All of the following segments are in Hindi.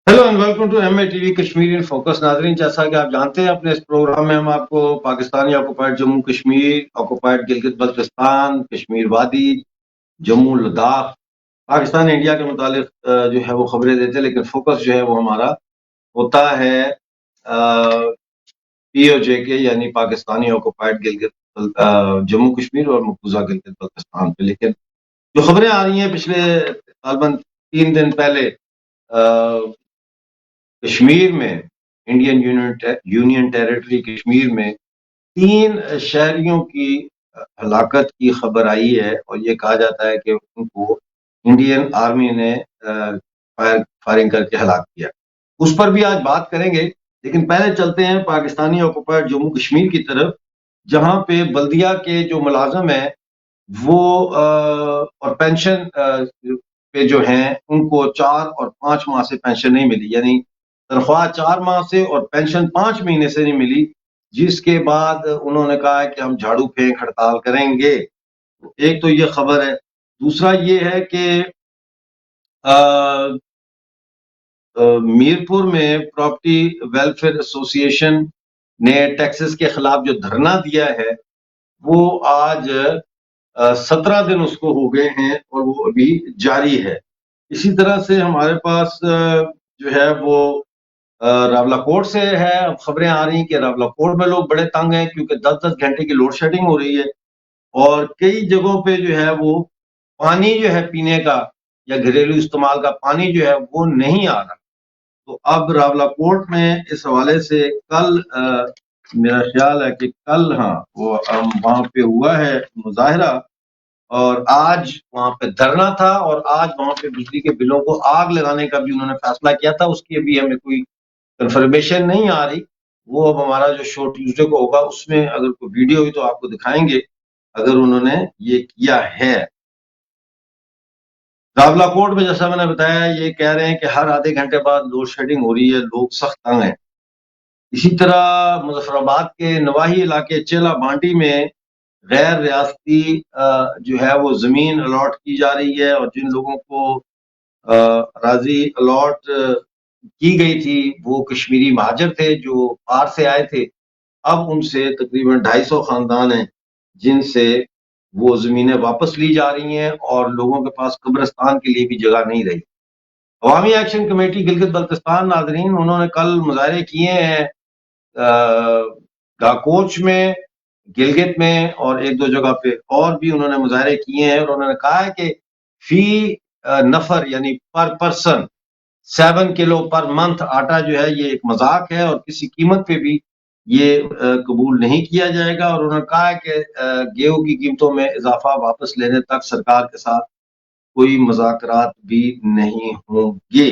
Hello and welcome to MA TV Kashmir in focus. नाजरीन, जैसा कि आप जानते हैं, अपने इस प्रोग्राम में हम आपको पाकिस्तानी ऑक्युपाइड जम्मू कश्मीर, ऑक्युपाइड गिलगित बल्तिस्तान, कश्मीर वादी, जम्मू लद्दाख, पाकिस्तान इंडिया के मुतालिक जो है वो खबरें देते हैं। लेकिन फोकस जो है वो हमारा होता है पीओजे के, यानी पाकिस्तानी ऑक्युपाइड गिलगित जम्मू कश्मीर और मकबूजा गिलगित बल्तिस्तान पे। लेकिन जो खबरें आ रही हैं पिछले तकरीबन 3 दिन पहले कश्मीर में, इंडियन यूनियन टेरिटरी कश्मीर में 3 शहरियों की हलाकत की खबर आई है और ये कहा जाता है कि उनको इंडियन आर्मी ने फायरिंग करके हलाक किया। उस पर भी आज बात करेंगे, लेकिन पहले चलते हैं पाकिस्तानी ऑक्युपाइड जम्मू कश्मीर की तरफ, जहां पे बल्दिया के जो मुलाजम है वो और पेंशन पे जो हैं उनको 4 और 5 माह से पेंशन नहीं मिली, यानी तनख्वाह 4 माह से और पेंशन 5 महीने से नहीं मिली। जिसके बाद उन्होंने कहा है कि हम झाड़ू फेंक हड़ताल करेंगे। एक तो ये खबर है। दूसरा ये है कि मीरपुर में प्रॉपर्टी वेलफेयर एसोसिएशन ने टैक्सेस के खिलाफ जो धरना दिया है वो आज 17 दिन उसको हो गए हैं और वो अभी जारी है। इसी तरह से हमारे पास जो है वो रावलाकोट से है। अब खबरें आ रही हैं कि रावलाकोट में लोग बड़े तंग हैं, क्योंकि 10-10 घंटे की लोड शेडिंग हो रही है और कई जगहों पे जो है वो पानी जो है पीने का या घरेलू इस्तेमाल का पानी जो है वो नहीं आ रहा। तो अब रावलाकोट में इस हवाले से कल मेरा ख्याल है कि कल, हाँ, वो वहां पे हुआ है मुजाहरा और आज वहां पे धरना था और आज वहां पे बिजली के बिलों को आग लगाने का भी उन्होंने फैसला किया था। उसकी अभी हमें कोई कंफर्मेशन नहीं आ रही। वो अब हमारा जो शो ट्यूसडे को होगा उसमें अगर कोई वीडियो हुई तो आपको दिखाएंगे अगर उन्होंने ये किया है। रावलाकोट में जैसा मैंने बताया, ये कह रहे हैं कि हर आधे घंटे बाद लोड शेडिंग हो रही है, लोग सख्त तंग हैं। इसी तरह मुजफ्फराबाद के नवाही इलाके चेला बांडी में गैर रियासती जो है वो जमीन अलॉट की जा रही है और जिन लोगों को अराजी अलॉट की गई थी वो कश्मीरी महाजर थे जो बाहर से आए थे। अब उनसे तकरीबन 250 खानदान हैं जिनसे वो जमीनें वापस ली जा रही हैं और लोगों के पास कब्रिस्तान के लिए भी जगह नहीं रही। अवामी एक्शन कमेटी गिलगित बल्तिस्तान, नाजरीन, उन्होंने कल मुजाहरे किए हैं गाकोच में, गिलगित में और एक दो जगह पे और भी उन्होंने मुजाहरे किए हैं और उन्होंने कहा है कि फी नफर यानी पर पर्सन 7 किलो पर मंथ आटा जो है ये एक मजाक है और किसी कीमत पे भी ये कबूल नहीं किया जाएगा। और उन्होंने कहा है कि गेहूं की कीमतों में इजाफा वापस लेने तक सरकार के साथ कोई मुज़ाकरात भी नहीं होंगे।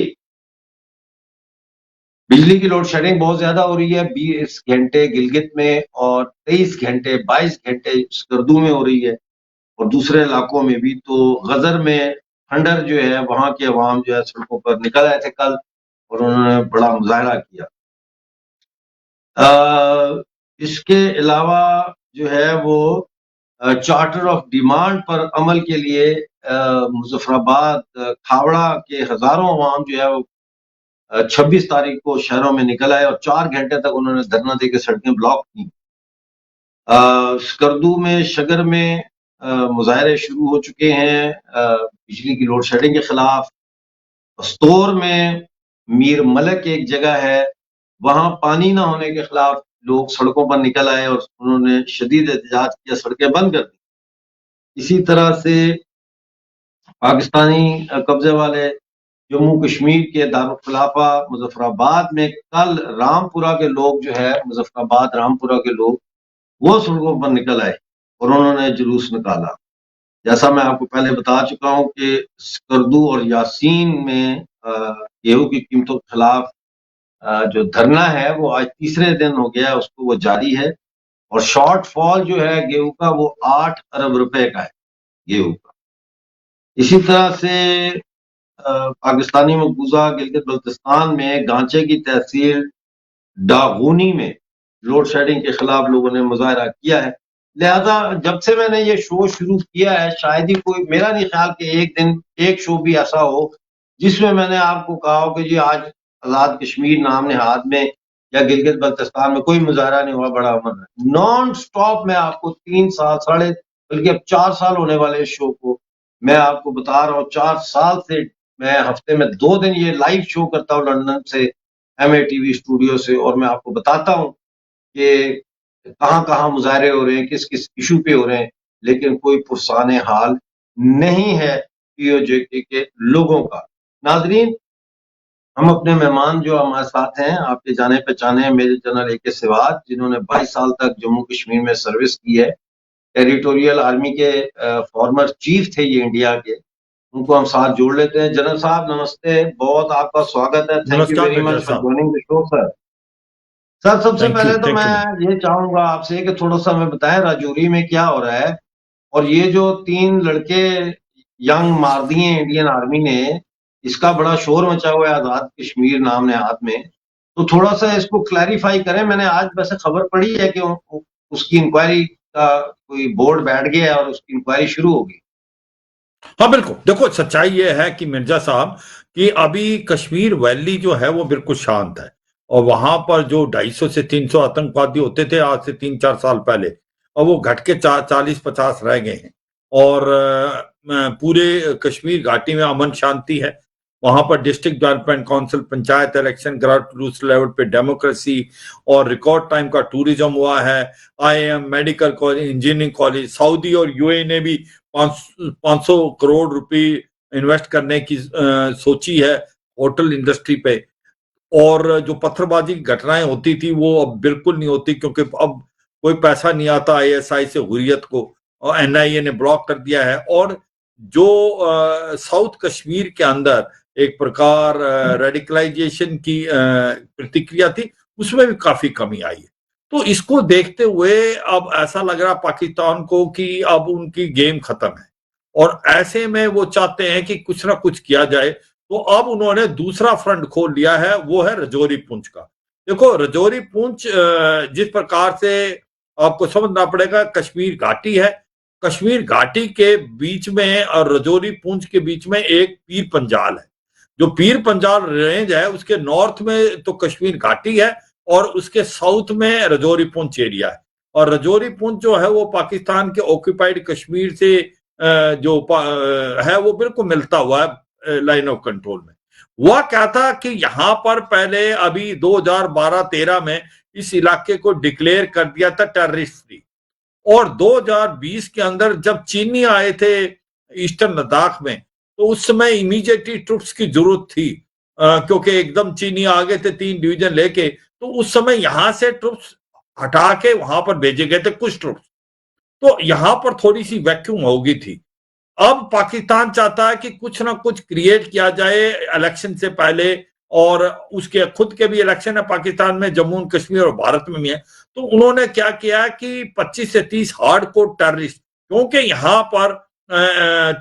बिजली की लोड शेडिंग बहुत ज्यादा हो रही है। 20 घंटे गिलगित में और 23 घंटे 22 घंटे स्कर्दू में हो रही है और दूसरे इलाकों में भी। तो गजर में खंडर जो है वहां के अवाम जो है सड़कों पर निकल आए थे कल और उन्होंने बड़ा मुजाहरा किया। इसके अलावा जो है वो चार्टर ऑफ डिमांड पर अमल के लिए मुजफ्फराबाद खावड़ा के हजारों अवाम जो है वो 26 तारीख को शहरों में निकल आए और 4 घंटे तक उन्होंने धरना देकर सड़कें ब्लॉक की। स्कर्दू में, शगर में मुजाहरे शुरू हो चुके हैं बिजली की लोड शेडिंग के खिलाफ। स्तोर में मीर मलक एक जगह है, वहां पानी ना होने के खिलाफ लोग सड़कों पर निकल आए और उन्होंने शदीद एहतजाज किया, सड़कें बंद कर दी। इसी तरह से पाकिस्तानी कब्जे वाले जम्मू कश्मीर के दारुल खिलाफा मुजफ्फराबाद में कल रामपुरा के लोग जो है, मुजफ्फराबाद रामपुरा के लोग, वो सड़कों पर निकल आए और उन्होंने जुलूस निकाला। जैसा मैं आपको पहले बता चुका हूं कि स्कर्दू और यासीन में गेहूं की कीमतों के खिलाफ जो धरना है वो आज तीसरे दिन हो गया, उसको वो जारी है और शॉर्टफॉल जो है गेहूं का वो 8 अरब रुपए का है गेहूं का। इसी तरह से पाकिस्तानी मकबूजा गिलगित बल्तिस्तान में गांचे की तहसील डागूनी में लोड शेडिंग के खिलाफ लोगों ने मुजाहरा किया है। लिहाजा जब से मैंने ये शो शुरू किया है, शायद ही कोई, मेरा नहीं ख्याल कि एक दिन एक शो भी ऐसा हो जिसमें मैंने आपको कहा हो कि जी आज आजाद कश्मीर नाम नेहाद में या गिलगित बल्तिस्तान में कोई मुजाहरा नहीं हुआ बड़ा अमन है। नॉन स्टॉप मैं आपको 3 साल साढ़े बल्कि अब 4 साल होने वाले इस शो को मैं आपको बता रहा हूँ, 4 साल से मैं हफ्ते में 2 दिन ये लाइव शो करता हूँ लंदन से MATV स्टूडियो से, और मैं आपको बताता हूँ कि कहाँ कहाँ मुजाहरे हो रहे हैं, किस किस इशू पे हो रहे हैं, लेकिन कोई पुरसाने हाल नहीं है POJK के लोगों का। नाजरीन, हम अपने मेहमान जो हमारे साथ हैं, आपके जाने पहचाने हैं, मेजर जनरल AK सिवाज, जिन्होंने 22 साल तक जम्मू कश्मीर में सर्विस की है, टेरिटोरियल आर्मी के फॉर्मर चीफ थे ये इंडिया के। उनको हम साथ जोड़ लेते हैं। जनरल साहब नमस्ते, बहुत आपका स्वागत है। थैंक यू नमस्कार वेरी मिर्जा मच फॉर साहब। Joining the show sir. Sir, सबसे थैंक यू पहले तो थैंक यू मैं ये चाहूंगा आपसे कि थोड़ा सा हमें बताएं राजौरी में क्या हो रहा है, और ये जो 3 लड़के यंग मार दिए इंडियन आर्मी ने, इसका बड़ा शोर मचा हुआ है आजाद कश्मीर नाम नेहाद में, तो थोड़ा सा इसको क्लैरिफाई करें। मैंने आज वैसे खबर पड़ी है कि उसकी इंक्वायरी का कोई बोर्ड बैठ गया है और उसकी इंक्वायरी शुरू होगी। हाँ बिल्कुल, देखो सच्चाई ये है कि मिर्जा साहब कि अभी कश्मीर वैली जो है वो बिल्कुल शांत है, और वहां पर जो 250 से 300 आतंकवादी होते थे आज से 3-4 साल पहले, और वो घट के 40-50 रह गए हैं। और पूरे कश्मीर घाटी में अमन शांति है। वहां पर district development council, panchayat election, grassroots level पे डेमोक्रेसी, और रिकॉर्ड टाइम का टूरिज्म हुआ है। IIM, medical college, engineering college, Saudi और UAE ने भी 500 करोड़ रुपए इन्वेस्ट करने की सोची है होटल इंडस्ट्री पे। और जो पत्थरबाजी की घटनाएं होती थी वो अब बिल्कुल नहीं होती, क्योंकि अब कोई पैसा नहीं आता ISI से हुर्रियत को, और NIA ने ब्लॉक कर दिया है। और जो साउथ कश्मीर के अंदर एक प्रकार रेडिकलाइजेशन की प्रतिक्रिया थी, उसमें भी काफी कमी आई है। तो इसको देखते हुए अब ऐसा लग रहा पाकिस्तान को कि अब उनकी गेम खत्म है, और ऐसे में वो चाहते हैं कि कुछ ना कुछ किया जाए। तो अब उन्होंने दूसरा फ्रंट खोल लिया है, वो है रजौरी पुंछ का। देखो रजौरी पुंछ जिस प्रकार से आपको समझना पड़ेगा, कश्मीर घाटी है, कश्मीर घाटी के बीच में और रजौरी पुंछ के बीच में एक पीर पंजाल है। जो पीर पंजाल रेंज है उसके नॉर्थ में तो कश्मीर घाटी है, और उसके साउथ में रजौरी पुंछ एरिया है। और रजौरी पुंछ जो है वो पाकिस्तान के ऑक्यूपाइड कश्मीर से जो है वो बिल्कुल मिलता हुआ है लाइन ऑफ कंट्रोल में। हुआ क्या था कि यहां पर पहले अभी 2012-13 में इस इलाके को डिक्लेयर कर दिया था टेररिस्ट फ्री, और 2020 के अंदर जब चीनी आए थे ईस्टर्न लद्दाख में, तो उस समय इमीडिएटली ट्रुप्स की जरूरत थी, क्योंकि एकदम चीनी आ गए थे 3 डिवीजन लेके। तो उस समय यहां से ट्रुप्स हटा के वहां पर भेजे गए थे कुछ ट्रुप्स, तो यहां पर थोड़ी सी वैक्यूम हो गई थी। अब पाकिस्तान चाहता है कि कुछ ना कुछ क्रिएट किया जाए इलेक्शन से पहले, और उसके खुद के भी इलेक्शन है पाकिस्तान में, जम्मू एंड कश्मीर और भारत में भी है। तो उन्होंने क्या किया कि 25 से 30 हार्डकोर टेररिस्ट, क्योंकि यहां पर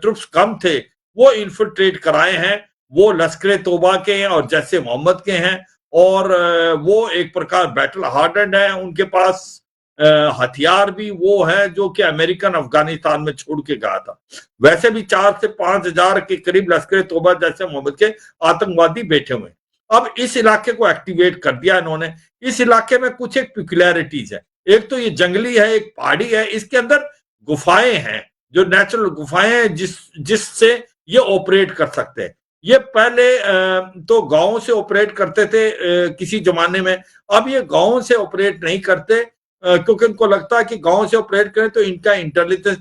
ट्रुप्स कम थे, वो इन्फिल्ट्रेट कराए हैं। वो लश्कर तोबा के हैं और जैसे मोहम्मद के हैं, और वो एक प्रकार बैटल हार्डेंड है। उनके पास हथियार भी वो है जो कि अमेरिकन अफगानिस्तान में छोड़ के गया था। वैसे भी 4 से 5 हजार के करीब लश्कर तोबा जैसे मोहम्मद के आतंकवादी बैठे हुए। अब इस इलाके को एक्टिवेट कर दिया इन्होंने। इस इलाके में कुछ एक पिक्युलैरिटीज है, एक तो ये जंगली है, एक पहाड़ी है, इसके अंदर गुफाएं हैं, जो नेचुरल गुफाएं हैं जिससे ये ऑपरेट कर सकते हैं। ये पहले तो गांव से ऑपरेट करते थे किसी जमाने में, अब ये गांव से ऑपरेट नहीं करते, क्योंकि उनको लगता है कि गांव से ऑपरेट करें तो इनका इंटेलिजेंस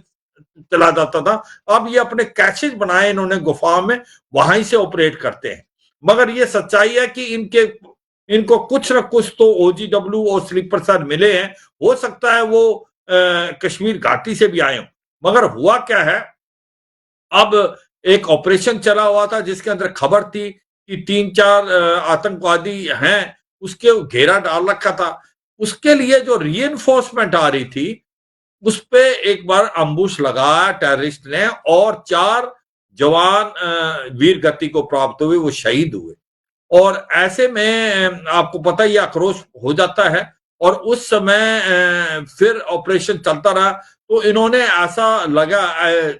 चला जाता था। अब ये अपने कैचेज बनाए इन्होंने गुफा में, वहां से ऑपरेट करते हैं। मगर ये सच्चाई है कि इनको कुछ न कुछ तो OGW और स्लीपर सेल मिले हैं। हो सकता है वो कश्मीर घाटी से भी आए हों। मगर हुआ क्या है, अब एक ऑपरेशन चला हुआ था जिसके अंदर खबर थी कि 3-4 आतंकवादी हैं, उसके घेरा डाल रखा था। उसके लिए जो रीइंफोर्समेंट आ रही थी, उस पे एक बार अम्बुश लगाया टेररिस्ट ने, और 4 जवान वीर गति को प्राप्त हुए, वो शहीद हुए। और ऐसे में आपको पता ही आक्रोश हो जाता है, और उस समय फिर ऑपरेशन चलता रहा। तो इन्होंने ऐसा लगा,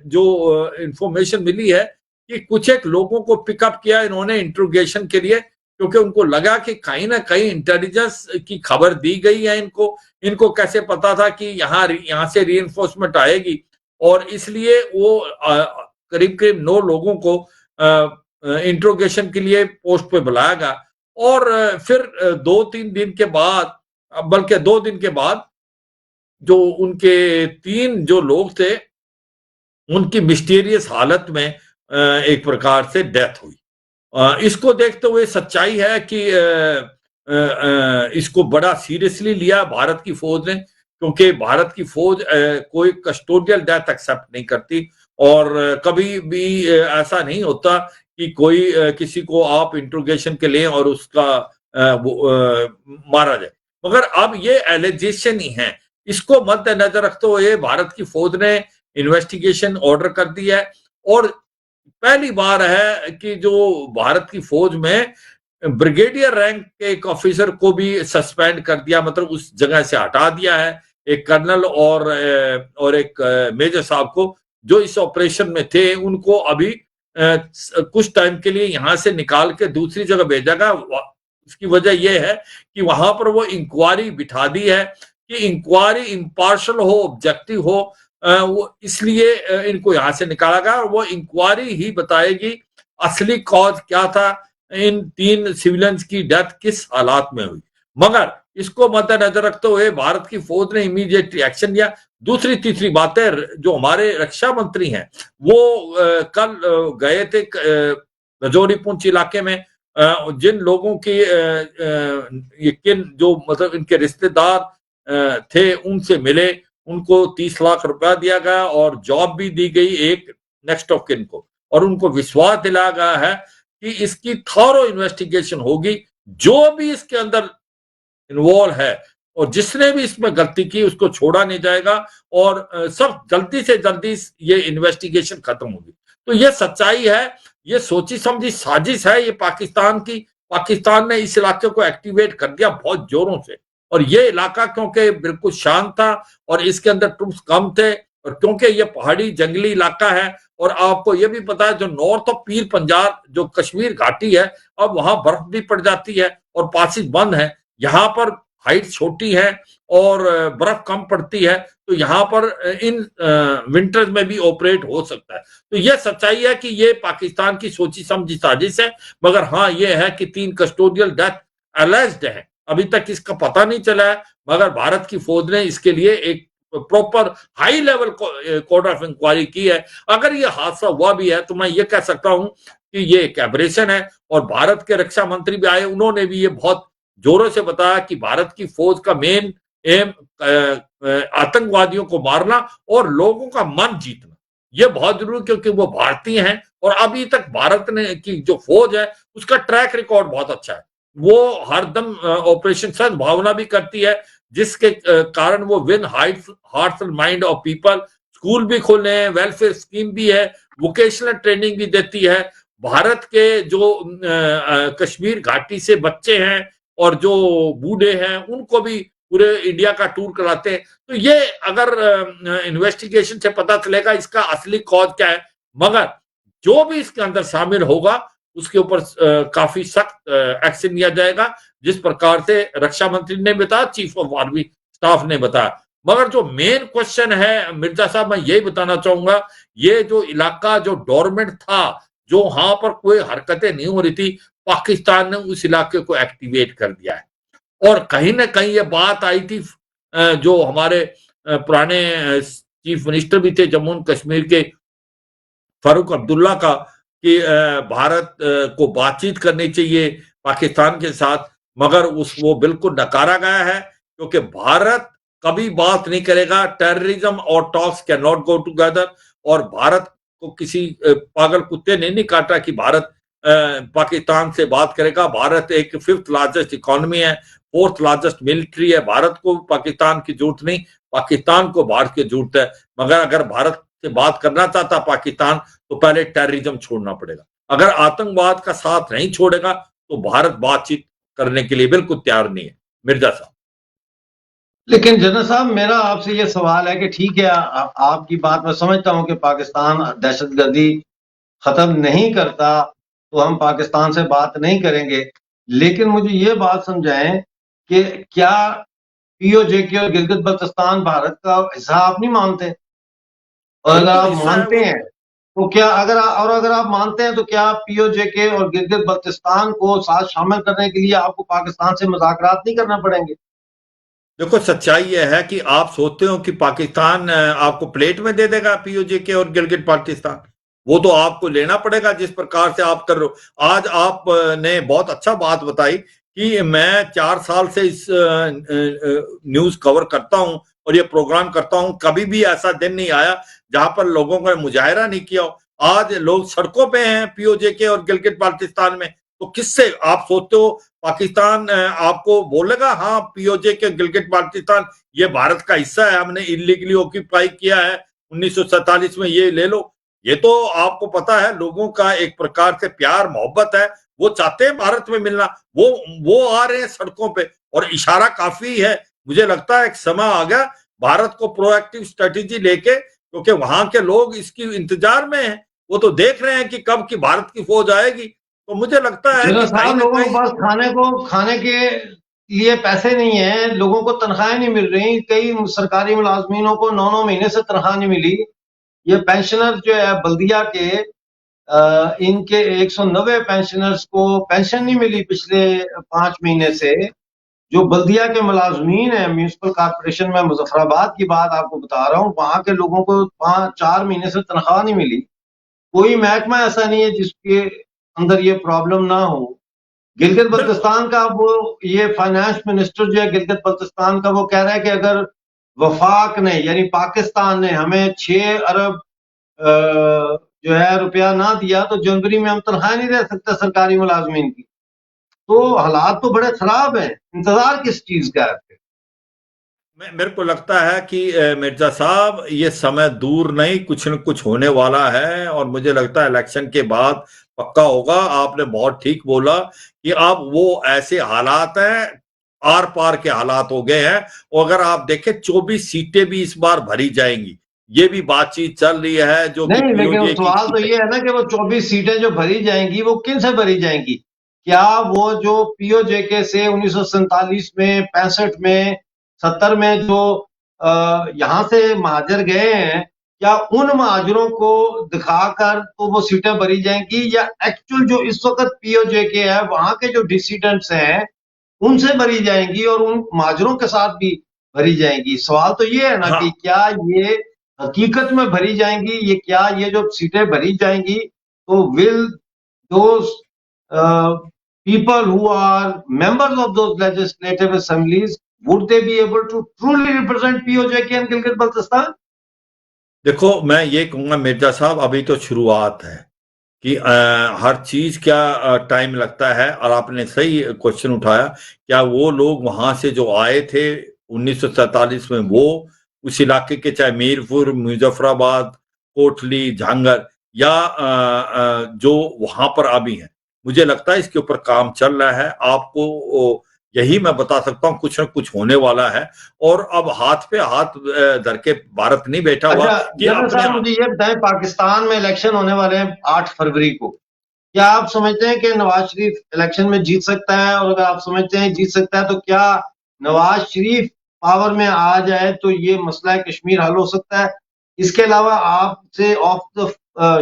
जो इंफॉर्मेशन मिली है कि कुछ एक लोगों को पिकअप किया इन्होंने इंट्रोगेशन के लिए, क्योंकि उनको लगा कि कहीं ना कहीं इंटेलिजेंस की खबर दी गई है इनको कैसे पता था कि यहाँ से रीइंफोर्समेंट आएगी, और इसलिए वो करीब करीब 9 लोगों को इंट्रोगेशन के लिए पोस्ट पे बुलाया गया। और फिर 2-3 दिन के बाद, बल्कि 2 दिन के बाद, जो उनके 3 जो लोग थे उनकी मिस्टीरियस हालत में एक प्रकार से डेथ हुई। इसको देखते हुए सच्चाई है कि इसको बड़ा सीरियसली लिया भारत की फौज ने, क्योंकि भारत की फौज कोई कस्टोडियल डेथ एक्सेप्ट नहीं करती, और कभी भी ऐसा नहीं होता कि कोई किसी को आप इंट्रोगेशन के लिए और उसका मारा जाए। मगर अब ये एलिगेशन ही है, इसको मद्देनजर रखते हुए भारत की फौज ने इन्वेस्टिगेशन ऑर्डर कर दिया है। और पहली बार है कि जो भारत की फौज में ब्रिगेडियर रैंक के एक ऑफिसर को भी सस्पेंड कर दिया, मतलब उस जगह से हटा दिया है। एक कर्नल और एक मेजर साहब को, जो इस ऑपरेशन में थे, उनको अभी कुछ टाइम के लिए यहां से निकाल के दूसरी जगह भेजा गया। इसकी वजह यह है कि वहां पर वो इंक्वायरी बिठा दी है कि इंक्वायरी इम्पार्शल हो, ऑब्जेक्टिव हो, वो इसलिए इनको यहां से निकाला गया, और वो इंक्वायरी ही बताएगी असली कॉज क्या था, इन 3 सिविलियंस की डेथ किस हालात में हुई। मगर इसको मद्देनजर रखते हुए भारत की फौज ने इमीडिएट रिएक्शन लिया। दूसरी तीसरी बातें, जो हमारे रक्षा मंत्री हैं वो कल गए थे रजौरी पुंछ इलाके में, जिन लोगों की किन जो मतलब इनके रिश्तेदार थे उनसे मिले, उनको 30 लाख रुपया दिया गया और जॉब भी दी गई एक नेक्स्ट ऑफ किन को, और उनको विश्वास दिलाया गया है कि इसकी थॉरो इन्वेस्टिगेशन होगी, जो भी इसके अंदर इन्वॉल्व है और जिसने भी इसमें गलती की उसको छोड़ा नहीं जाएगा, और सब जल्दी से जल्दी ये इन्वेस्टिगेशन खत्म होगी। तो ये सच्चाई है, ये सोची समझी साजिश है ये पाकिस्तान की। पाकिस्तान ने इस इलाके को एक्टिवेट कर दिया बहुत जोरों से, और ये इलाका क्योंकि बिल्कुल शांत था और इसके अंदर ट्रूप्स कम थे, और क्योंकि ये पहाड़ी जंगली इलाका है, और आपको ये भी पता है जो नॉर्थ ऑफ पीर पंजाब जो कश्मीर घाटी है, अब वहां बर्फ भी पड़ जाती है और पासिस बंद है। यहाँ पर हाइट छोटी है और बर्फ कम पड़ती है, तो यहाँ पर इन विंटर्स में भी ऑपरेट हो सकता है। तो यह सच्चाई है कि ये पाकिस्तान की सोची समझी साजिश है। मगर हाँ, ये है कि 3 कस्टोडियल डेथ एलेज्ड है, अभी तक इसका पता नहीं चला है, मगर भारत की फौज ने इसके लिए एक proper high level court of inquiry की है। अगर ये हादसा हुआ भी है तो मैं ये कह सकता हूं कि ये एक एब्रेशन है, और भारत के रक्षा मंत्री भी आए, उन्होंने भी ये बहुत जोरों से बताया कि भारत की फौज का मेन एम आतंकवादियों को मारना और लोगों का मन जीतना, ये बहुत जरूरी, क्योंकि वो भारतीय हैं, और अभी तक भारत ने की जो फौज है उसका ट्रैक रिकॉर्ड बहुत अच्छा है। वो हरदम ऑपरेशन सद्भावना भी करती है, जिसके कारण वो win hearts and mind of people. School भी खोले हैं, वेलफेयर स्कीम भी है, वोकेशनल ट्रेनिंग भी देती है। भारत के जो कश्मीर घाटी से बच्चे हैं और जो बूढ़े हैं उनको भी पूरे इंडिया का टूर कराते हैं। तो ये अगर इन्वेस्टिगेशन से पता चलेगा इसका असली कॉज क्या है, मगर जो भी इसके अंदर शामिल होगा उसके ऊपर काफी सख्त एक्शन लिया जाएगा, जिस प्रकार से रक्षा मंत्री ने बताया, चीफ ऑफ आर्मी स्टाफ ने बताया। मगर जो मेन क्वेश्चन है मिर्जा साहब, मैं यही बताना चाहूंगा, ये जो इलाका जो डोरमेंट था, जो वहां पर कोई हरकतें नहीं हो रही थी, पाकिस्तान ने उस इलाके को एक्टिवेट कर दिया है। और कहीं ना कहीं ये बात आई थी, जो हमारे पुराने चीफ मिनिस्टर भी थे जम्मू एंड कश्मीर के, फारूक अब्दुल्ला का, कि भारत को बातचीत करनी चाहिए पाकिस्तान के साथ, मगर वो बिल्कुल नकारा गया है, क्योंकि भारत कभी बात नहीं करेगा। टेररिज्म और talks can not go together, और भारत को किसी पागल कुत्ते ने नहीं काटा कि भारत पाकिस्तान से बात करेगा। भारत एक 5th लार्जेस्ट इकोनॉमी है, 4th लार्जेस्ट मिलिट्री है। भारत को पाकिस्तान की जरूरत नहीं, पाकिस्तान को भारत की जरूरत है। मगर अगर भारत से बात करना चाहता पाकिस्तान, तो पहले टेररिज्म छोड़ना पड़ेगा। अगर आतंकवाद का साथ नहीं छोड़ेगा तो भारत बातचीत करने के लिए बिल्कुल तैयार नहीं है। मिर्जा साहब। लेकिन जनरल साहब, मेरा आपसे ये सवाल है कि ठीक है, आपकी बात मैं समझता हूं कि पाकिस्तान दहशतगर्दी खत्म नहीं करता तो हम पाकिस्तान से बात नहीं करेंगे, लेकिन मुझे ये बात समझाएं कि क्या पीओजेके और गिलगित बल्तिस्तान भारत का हिस्सा आप नहीं मानते? और वो अगर तो आप हिस्सा है मानते वो हैं तो क्या, अगर आप मानते हैं तो क्या पीओजेके और गिलगित बल्तिस्तान को साथ शामिल करने के लिए आपको पाकिस्तान से मुज़ाकरात नहीं करना पड़ेंगे? देखो सच्चाई यह है कि आप सोचते हो कि पाकिस्तान आपको प्लेट में दे देगा पीओजे और गिलगित बाल्टिस्तान। वो तो आपको लेना पड़ेगा जिस प्रकार से आप कर रहे हो। आज आप ने बहुत अच्छा बात बताई कि मैं 4 साल से इस न्यूज कवर करता हूं और ये प्रोग्राम करता हूं, कभी भी ऐसा दिन नहीं आया जहां पर लोगों का मुजाहरा नहीं किया हो। आज लोग सड़कों पे हैं पीओजे के और गिलगित बाल्टिस्तान में। तो किससे आप सोचते हो पाकिस्तान आपको बोलेगा हाँ पीओजे के गिलगित बाल्टिस्तान ये भारत का हिस्सा है, हमने इलीगली ऑक्यूपाई किया है 1947 में, ये ले लो। ये तो आपको पता है लोगों का एक प्रकार से प्यार मोहब्बत है, वो चाहते हैं भारत में मिलना। वो आ रहे हैं सड़कों पे और इशारा काफी है। मुझे लगता है एक समय आ गया भारत को प्रोएक्टिव स्ट्रेटेजी लेके, क्योंकि वहां के लोग इसकी इंतजार में हैं। वो तो देख रहे हैं कि कब की भारत की फौज आएगी। तो मुझे लगता है जनरल कि कहीं साहब, ना लोगों के कहीं पास खाने के लिए पैसे नहीं है, लोगों को तनख्वाहें नहीं मिल रही। कई सरकारी मुलाजमीनों को 9 9 महीने से तनख्वाह नहीं मिली। ये पेंशनर जो है बल्दिया के, इनके 190 पेंशनर्स को पेंशन नहीं मिली पिछले 5 महीने से। जो बल्दिया के मुलाजमीन है म्यूनिसिपल कॉर्पोरेशन में, मुजफ्फराबाद की बात आपको बता रहा हूँ, वहां के लोगों को 5 4 महीने से तनख्वाह नहीं मिली। कोई महकमा ऐसा नहीं है जिसके अंदर ये प्रॉब्लम ना हो। गिलगित बिल्कुल। बल्तिस्तान का वो, ये फाइनेंस मिनिस्टर जो है गिलगित बल्तिस्तान का, वो कह रहा है कि अगर वफाक ने यानी पाकिस्तान ने हमें 6 अरब जो है रुपया ना दिया तो जनवरी में हम तनख्वाह नहीं दे सकते सरकारी मुलाजमीन की। तो हालात तो बड़े खराब हैं, इंतजार किस चीज का है? मेरे को लगता है कि मिर्जा साहब ये समय दूर नहीं, कुछ न कुछ होने वाला है और मुझे लगता है इलेक्शन के बाद पक्का होगा। आपने बहुत ठीक बोला कि अब वो ऐसे हालात हैं, आर पार के हालात हो गए हैं। और अगर आप देखें 24 सीटें भी इस बार भरी जाएंगी, ये भी बातचीत चल रही है जो कि नहीं, लेकिन पीओजे की सवाल तो सीटें। ये है ना कि वो 24 सीटें जो भरी जाएंगी वो किन से भरी जाएंगी? क्या वो जो पीओजेके से 1947 में, 65 में, 70 में जो यहां से महाजर गए हैं, क्या उन महाजरों को दिखाकर तो वो सीटें भरी जाएंगी, या एक्चुअल जो इस वक्त पीओजेके है वहां के जो डिसीडेंट्स हैं उनसे भरी जाएंगी और उन महाजरों के साथ भी भरी जाएंगी? सवाल तो ये है ना कि हाँ क्या ये हकीकत में भरी जाएंगी, ये क्या ये जो सीटें भरी जाएंगी तो will those people who are members of those legislative assemblies, would they be able to truly represent POJK and Gilgit Baltistan? देखो मैं ये कहूंगा मिर्जा साहब अभी तो शुरुआत है कि हर चीज क्या टाइम लगता है। और आपने सही क्वेश्चन उठाया, क्या वो लोग वहां से जो आए थे 1947 में, वो उस इलाके के चाहे मीरपुर, मुजफ्फराबाद, कोटली, झांगर या जो वहां पर अभी हैं, मुझे लगता है इसके ऊपर काम चल रहा है। आपको यही मैं बता सकता हूं कुछ ना कुछ होने वाला है। और अब हाथ पे हाथ धर के भारत नहीं बैठा हुआ अच्छा कि जनरल अपने साहब, मुझे ये बताएं, पाकिस्तान में इलेक्शन होने वाले हैं 8 फरवरी को। क्या आप समझते हैं कि नवाज शरीफ इलेक्शन में जीत सकता है? और अगर आप समझते हैं जीत सकता है तो क्या नवाज शरीफ पावर में आ जाए तो ये मसला कश्मीर हल हो सकता है? इसके अलावा आपसे ऑफ द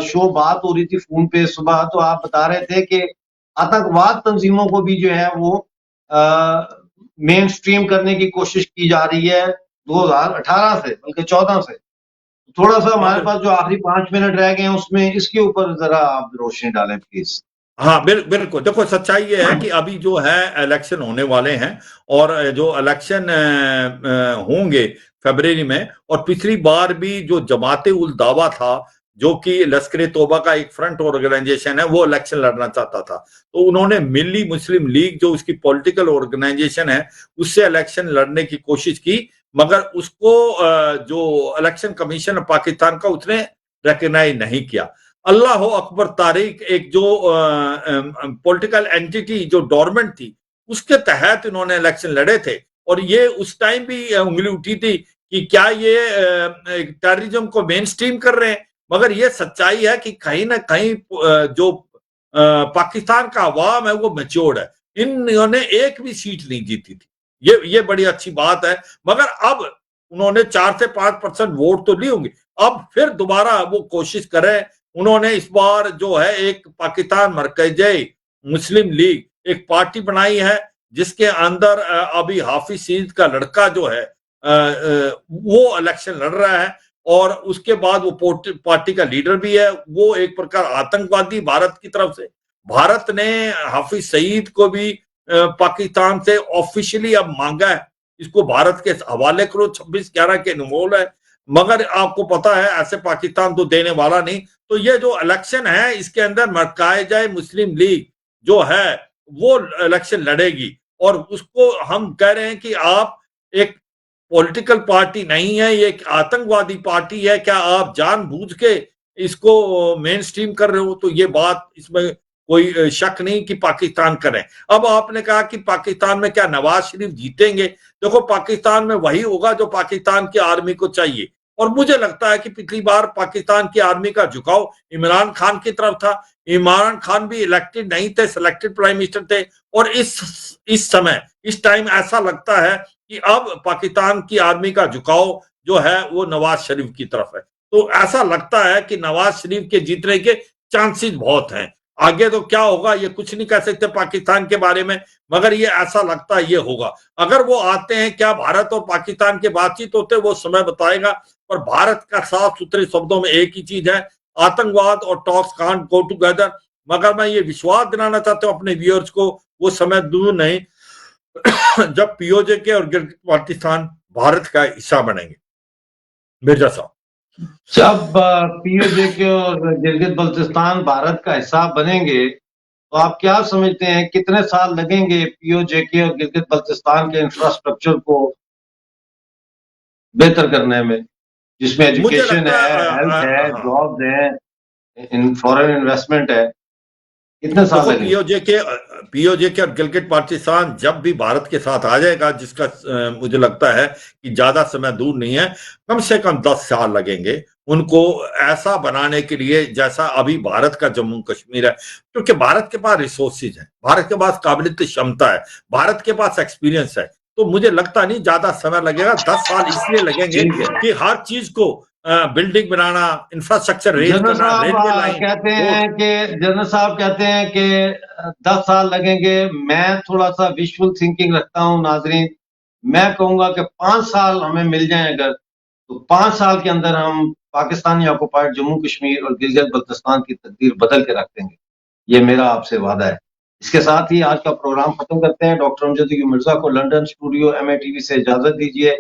शो बात हो रही थी फोन पे सुबह, तो आप बता रहे थे कि आतंकवाद तंजीमों को भी जो है वो मेन स्ट्रीम करने की कोशिश की जा रही है 2018 से, बल्कि 14 से। थोड़ा सा हाँ हमारे पास जो आखिरी 5 मिनट रह गए हैं उसमें इसके ऊपर जरा आप रोशनी डालें प्लीज। हाँ बिल्कुल। देखो सच्चाई ये है कि अभी जो है इलेक्शन होने वाले हैं और जो इलेक्शन होंगे फरवरी में। और पिछली बार भी जो जमाते उल दावा था, जो कि लश्कर तोबा का एक फ्रंट ऑर्गेनाइजेशन है, वो इलेक्शन लड़ना चाहता था। तो उन्होंने मिली मुस्लिम लीग जो उसकी पॉलिटिकल ऑर्गेनाइजेशन है उससे इलेक्शन लड़ने की कोशिश की, मगर उसको जो इलेक्शन कमीशन पाकिस्तान का उसने रिकग्नाइज नहीं किया। अल्लाह हो अकबर तारीख एक जो पॉलिटिकल एंटिटी जो डोरमेंट थी, उसके तहत इन्होंने इलेक्शन लड़े थे। और ये उस टाइम भी उंगली उठी थी कि क्या ये टेररिज्म को मेन स्ट्रीम कर रहे हैं। मगर ये सच्चाई है कि कहीं ना कहीं जो पाकिस्तान का अवाम है वो मैच्योर्ड है। इन्होंने एक भी सीट नहीं जीती थी। ये बड़ी अच्छी बात है। मगर अब उन्होंने 4 से 5% वोट तो लिए होंगे, अब फिर दोबारा वो कोशिश करें। उन्होंने इस बार जो है एक पाकिस्तान मरकज़ी मुस्लिम लीग एक पार्टी बनाई है, जिसके अंदर अभी हाफिज सईद का लड़का जो है वो इलेक्शन लड़ रहा है, और उसके बाद वो पार्टी का लीडर भी है। वो एक प्रकार आतंकवादी भारत की तरफ से, भारत ने हाफिज सईद को भी पाकिस्तान से ऑफिशियली अब मांगा है, इसको भारत के हवाले करो, 26/11 के अनमोल है। मगर आपको पता है ऐसे पाकिस्तान तो देने वाला नहीं। तो ये जो इलेक्शन है इसके अंदर मरकज़ी मुस्लिम लीग जो है वो इलेक्शन लड़ेगी, और उसको हम कह रहे हैं कि आप एक पॉलिटिकल पार्टी नहीं है, ये एक आतंकवादी पार्टी है, क्या आप जानबूझ के इसको मेन स्ट्रीम कर रहे हो? तो ये बात, इसमें कोई शक नहीं कि पाकिस्तान करें। अब आपने कहा कि पाकिस्तान में क्या नवाज शरीफ जीतेंगे? देखो, पाकिस्तान में वही होगा जो पाकिस्तान की आर्मी को चाहिए, और मुझे लगता है कि पिछली बार पाकिस्तान की आर्मी का झुकाव इमरान खान की तरफ था। इमरान खान भी इलेक्टेड नहीं थे, सिलेक्टेड प्राइम मिनिस्टर थे, और इस समय इस टाइम ऐसा लगता है कि अब पाकिस्तान की आर्मी का झुकाव जो है वो नवाज शरीफ की तरफ है। तो ऐसा लगता है कि नवाज शरीफ के जीतने के चांसेस बहुत हैं। आगे तो क्या होगा ये कुछ नहीं कह सकते पाकिस्तान के बारे में, मगर ये ऐसा लगता है ये होगा। अगर वो आते हैं, क्या भारत और पाकिस्तान के बातचीत होते वो समय बताएगा। पर भारत का साफ सुथरे शब्दों में एक ही चीज है, आतंकवाद और टॉक्स कांट गो टुगेदर। मगर मैं ये विश्वास दिलाना चाहता हूं अपने व्यूअर्स को, वो समय दूर नहीं जब पीओजे और गिलगित बाल्टिस्तान भारत का हिस्सा बनेंगे। मिर्जा साहब, जब पीओजे के और गिलगित बल्तिस्तान भारत का हिस्सा बनेंगे, तो आप क्या समझते हैं कितने साल लगेंगे पीओजे के और गिलगित बल्तिस्तान के इंफ्रास्ट्रक्चर को बेहतर करने में, जिसमें मुझे एजुकेशन लगता है, हेल्थ है, हाँ, जॉब्स हैं, फॉरेन इन्वेस्टमेंट है, कितने साल देखो, लगेंगे? पीओजे के और गिलगित बाल्टिस्तान जब भी भारत के साथ आ जाएगा, जिसका मुझे लगता है कि ज्यादा समय दूर नहीं है, कम से कम 10 साल लगेंगे उनको ऐसा बनाने के लिए जैसा अभी भारत का जम्मू कश्मीर है। क्योंकि भारत के पास रिसोर्सेज है, भारत के पास काबिलियत क्षमता है, भारत के पास एक्सपीरियंस है। तो मुझे लगता नहीं ज्यादा समय लगेगा, 10 साल इसलिए लगेंगे कि हर चीज को बिल्डिंग बनाना, इंफ्रास्ट्रक्चर रेज करना, रेलवे लाइन, रोड। जनरल साहब कहते हैं कि 10 साल लगेंगे। मैं थोड़ा सा विजुअल थिंकिंग रखता हूं नाजरीन। मैं कहूंगा कि 5 साल हमें मिल जाए अगर, तो 5 साल के अंदर हम पाकिस्तानी ऑक्युपाइड जम्मू कश्मीर और गिलगित बल्तिस्तान की तकदीर बदल के रख देंगे। ये मेरा आपसे वादा है। इसके साथ ही आज का प्रोग्राम खत्म करते हैं। डॉक्टर अमजद मिर्जा को लंदन स्टूडियो MATV से इजाजत दीजिए।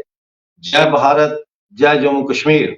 जय भारत, जय जम्मू कश्मीर।